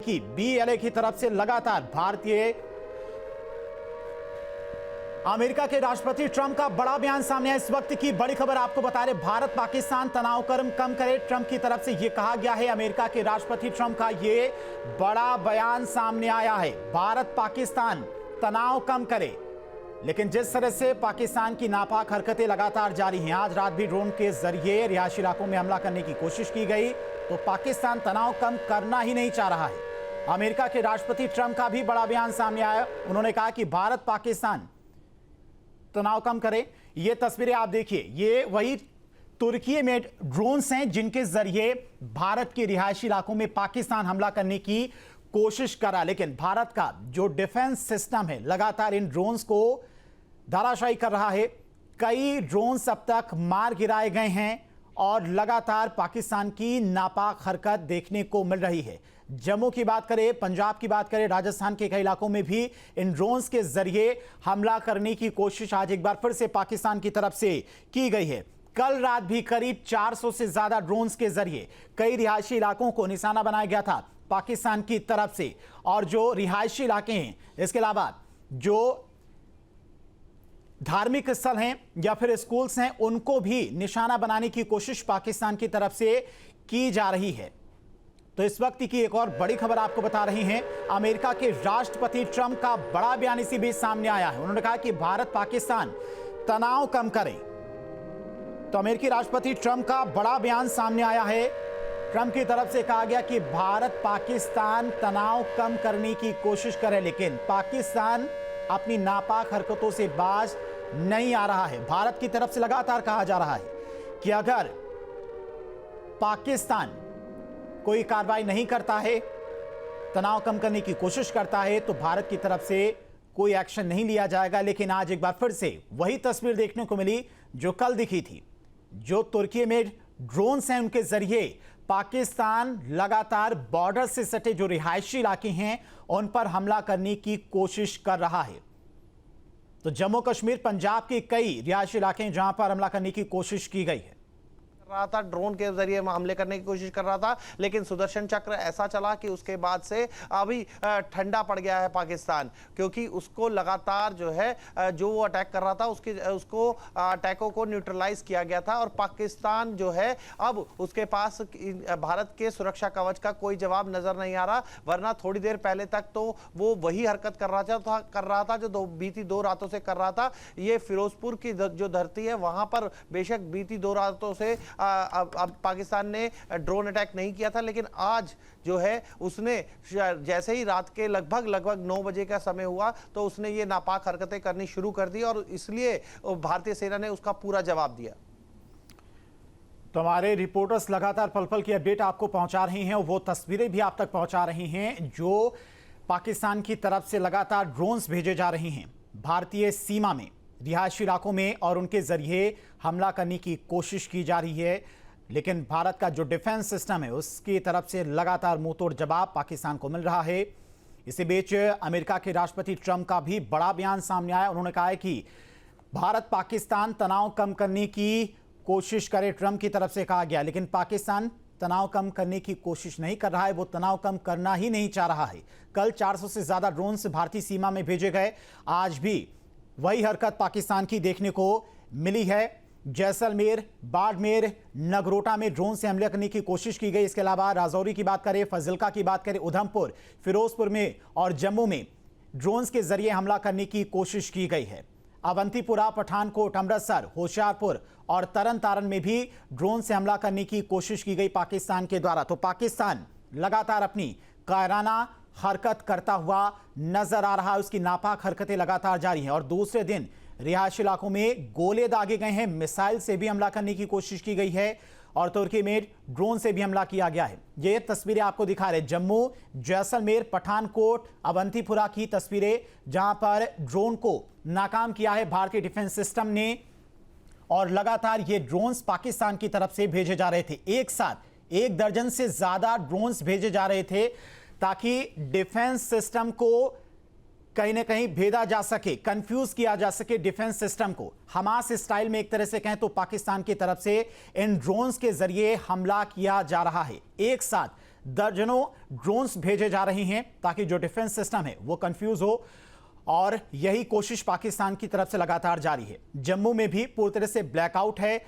की BLA की तरफ से लगातार अमेरिका के राष्ट्रपति ट्रंप का बड़ा बयान सामने आया। इस वक्त की बड़ी खबर आपको बता रहे, भारत पाकिस्तान तनाव कम करे, ट्रंप की तरफ से यह कहा गया है। अमेरिका के राष्ट्रपति ट्रंप का यह बड़ा बयान सामने आया है, भारत पाकिस्तान तनाव कम करे। लेकिन जिस तरह से पाकिस्तान की नापाक हरकतें लगातार जारी हैं, आज रात भी ड्रोन के जरिए रिहायशी इलाकों में हमला करने की कोशिश की गई, तो पाकिस्तान तनाव कम करना ही नहीं चाह रहा है। अमेरिका के राष्ट्रपति ट्रंप का भी बड़ा बयान सामने आया। उन्होंने कहा कि भारत पाकिस्तान तनाव कम करे। ये तस्वीरें आप देखिए, ये वही तुर्की में ड्रोन्स हैं जिनके जरिए भारत के रिहायशी इलाकों में पाकिस्तान हमला करने की कोशिश करा। लेकिन भारत का जो डिफेंस सिस्टम है लगातार इन ड्रोन्स को धराशायी कर रहा है। कई ड्रोन्स अब तक मार गिराए गए हैं और लगातार पाकिस्तान की नापाक हरकत देखने को मिल रही है। जम्मू की बात करें, पंजाब की बात करें, राजस्थान के कई इलाकों में भी इन ड्रोन्स के जरिए हमला करने की कोशिश आज एक बार फिर से पाकिस्तान की तरफ से की गई है। कल रात भी करीब 400 से ज्यादा ड्रोन्स के जरिए कई रिहायशी इलाकों को निशाना बनाया गया था पाकिस्तान की तरफ से। और जो रिहायशी इलाके हैं, इसके अलावा जो धार्मिक स्थल हैं या फिर स्कूल्स हैं, उनको भी निशाना बनाने की कोशिश पाकिस्तान की तरफ से की जा रही है। तो इस वक्त की एक और बड़ी खबर आपको बता रही हैं, अमेरिका के राष्ट्रपति ट्रंप का बड़ा बयान इसी बीच सामने आया है। उन्होंने कहा कि भारत पाकिस्तान तनाव कम करे। तो अमेरिकी राष्ट्रपति ट्रंप का बड़ा बयान सामने आया है। ट्रंप की तरफ से कहा गया कि भारत पाकिस्तान तनाव कम करने की कोशिश करे, लेकिन पाकिस्तान अपनी नापाक हरकतों से बाज नहीं आ रहा है। भारत की तरफ से लगातार कहा जा रहा है कि अगर पाकिस्तान कोई कार्रवाई नहीं करता है, तनाव कम करने की कोशिश करता है, तो भारत की तरफ से कोई एक्शन नहीं लिया जाएगा। लेकिन आज एक बार फिर से वही तस्वीर देखने को मिली जो कल दिखी थी। जो तुर्की में ड्रोन्स हैं, उनके जरिए पाकिस्तान लगातार बॉर्डर से सटे जो रिहायशी इलाके हैं उन पर हमला करने की कोशिश कर रहा है। तो जम्मू कश्मीर, पंजाब के कई रिहायशी इलाके हैं जहां पर हमला करने की कोशिश की गई है। रहा था, ड्रोन के जरिए हमले करने की कोशिश कर रहा था, लेकिन सुदर्शन चक्र ऐसा चला कि उसके बाद से अभी ठंडा पड़ गया है पाकिस्तान, क्योंकि उसको लगातार जो है जो वो अटैक कर रहा था उसको अटैकों को न्यूट्रलाइज किया गया था। और पाकिस्तान जो है अब उसके पास भारत के सुरक्षा कवच का कोई जवाब नजर नहीं आ रहा, वरना थोड़ी देर पहले तक तो वो वही हरकत कर रहा था जो बीती 2 रातों से कर रहा था। ये फिरोजपुर की जो धरती है, वहां पर बेशक बीती 2 रातों से अब पाकिस्तान ने ड्रोन अटैक नहीं किया था, लेकिन आज जो है उसने जैसे ही रात के लगभग 9 बजे का समय हुआ तो उसने ये नापाक हरकतें करनी शुरू कर दी, और इसलिए भारतीय सेना ने उसका पूरा जवाब दिया। तो हमारे रिपोर्टर्स लगातार पल पल की अपडेट आपको पहुंचा रहे हैं, और वो तस्वीरें भी आप तक पहुंचा रहे हैं जो पाकिस्तान की तरफ से लगातार ड्रोन्स भेजे जा रहे हैं भारतीय सीमा में, रिहायशी इलाकों में, और उनके जरिए हमला करने की कोशिश की जा रही है। लेकिन भारत का जो डिफेंस सिस्टम है उसकी तरफ से लगातार मुंहतोड़ जवाब पाकिस्तान को मिल रहा है। इसी बीच अमेरिका के राष्ट्रपति ट्रंप का भी बड़ा बयान सामने आया। उन्होंने कहा है कि भारत पाकिस्तान तनाव कम करने की कोशिश करे, ट्रंप की तरफ से कहा गया, लेकिन पाकिस्तान तनाव कम करने की कोशिश नहीं कर रहा है, वो तनाव कम करना ही नहीं चाह रहा है। कल 400 से ज्यादा ड्रोन्स भारतीय सीमा में भेजे गए, आज भी वही हरकत पाकिस्तान की देखने को मिली है। जैसलमेर, बाड़मेर, नगरोटा में ड्रोन से हमले करने की कोशिश की गई। इसके अलावा राजौरी की बात करें, फजिल्का की बात करें, उधमपुर, फिरोजपुर में और जम्मू में ड्रोन्स के जरिए हमला करने की कोशिश की गई है। अवंतीपुरा, पठानकोट, अमृतसर, होशियारपुर और तरन तारण में भी ड्रोन से हमला करने की कोशिश की गई पाकिस्तान के द्वारा। तो पाकिस्तान लगातार अपनी कायराना हरकत करता हुआ नजर आ रहा है, उसकी नापाक हरकतें लगातार जारी हैं। और दूसरे दिन रिहायशी इलाकों में गोले दागे गए हैं, मिसाइल से भी हमला करने की कोशिश की गई है, और तुर्की में ड्रोन से भी हमला किया गया है। ये तस्वीरें आपको दिखा रहे जम्मू, जैसलमेर, पठानकोट, अवंतीपुरा की तस्वीरें, जहां पर ड्रोन को नाकाम किया है भारतीय डिफेंस सिस्टम ने। और लगातार ये ड्रोन्स पाकिस्तान की तरफ से भेजे जा रहे थे। एक साथ 1 दर्जन से ज्यादा ड्रोन्स भेजे जा रहे थे ताकि डिफेंस सिस्टम को कहीं ना कहीं भेदा जा सके, कंफ्यूज किया जा सके डिफेंस सिस्टम को। हमास स्टाइल में एक तरह से कहें तो पाकिस्तान की तरफ से इन ड्रोन्स के जरिए हमला किया जा रहा है। एक साथ दर्जनों ड्रोन्स भेजे जा रहे हैं ताकि जो डिफेंस सिस्टम है वो कंफ्यूज हो, और यही कोशिश पाकिस्तान की तरफ से लगातार जारी है। जम्मू में भी पूरी तरह से ब्लैकआउट है,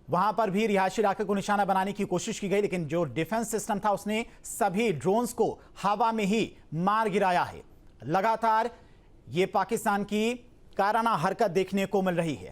वहां पर भी रिहायशी इलाके को निशाना बनाने की कोशिश की गई, लेकिन जो डिफेंस सिस्टम था उसने सभी ड्रोन्स को हवा में ही मार गिराया है। लगातार ये पाकिस्तान की कायराना हरकत देखने को मिल रही है।